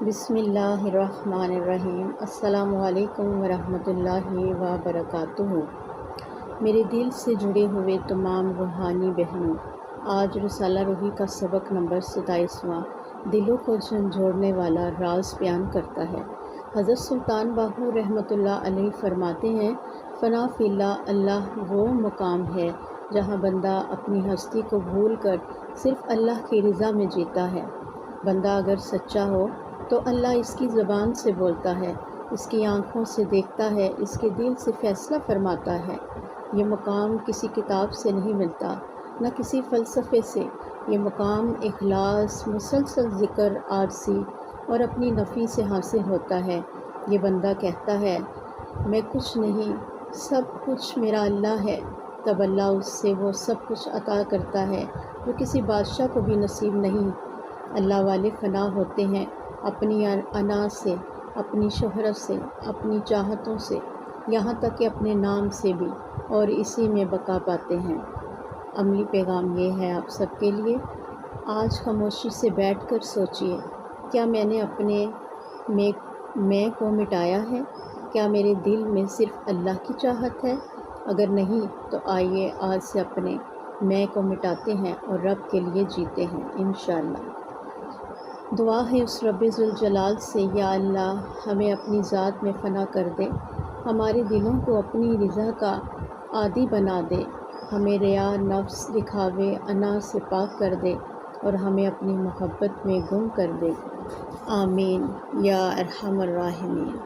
بسم اللہ الرحمن الرحیم۔ السلام علیکم ورحمۃ اللہ وبرکاتہ۔ میرے دل سے جڑے ہوئے تمام روحانی بہنوں، آج رسالہ روحی کا سبق نمبر 27واں دلوں کو جھنجھوڑنے والا راز بیان کرتا ہے۔ حضرت سلطان باہو رحمۃ اللہ علیہ فرماتے ہیں، فنا فی اللہ، اللہ وہ مقام ہے جہاں بندہ اپنی ہستی کو بھول کر صرف اللہ کی رضا میں جیتا ہے۔ بندہ اگر سچا ہو تو اللہ اس کی زبان سے بولتا ہے، اس کی آنکھوں سے دیکھتا ہے، اس کے دل سے فیصلہ فرماتا ہے۔ یہ مقام کسی کتاب سے نہیں ملتا، نہ کسی فلسفے سے۔ یہ مقام اخلاص، مسلسل ذکر، عاجزی اور اپنی نفی سے حاصل ہوتا ہے۔ یہ بندہ کہتا ہے، میں کچھ نہیں، سب کچھ میرا اللہ ہے، تب اللہ اس سے وہ سب کچھ عطا کرتا ہے جو کسی بادشاہ کو بھی نصیب نہیں۔ اللہ والے فنا ہوتے ہیں اپنی انا سے، اپنی شہرت سے، اپنی چاہتوں سے، یہاں تک کہ اپنے نام سے بھی، اور اسی میں بقا پاتے ہیں۔ عملی پیغام یہ ہے آپ سب کے لیے، آج خاموشی سے بیٹھ کر سوچئے، کیا میں نے اپنے میں کو مٹایا ہے؟ کیا میرے دل میں صرف اللہ کی چاہت ہے؟ اگر نہیں تو آئیے آج سے اپنے میں کو مٹاتے ہیں اور رب کے لیے جیتے ہیں انشاءاللہ۔ دعا ہے اس رب ذوالجلال سے، یا اللہ ہمیں اپنی ذات میں فنا کر دے، ہمارے دلوں کو اپنی رضا کا عادی بنا دے، ہمیں ریا، نفس، دکھاوے، انا سے پاک کر دے اور ہمیں اپنی محبت میں گم کر دے، آمین یا ارحم الراحمین۔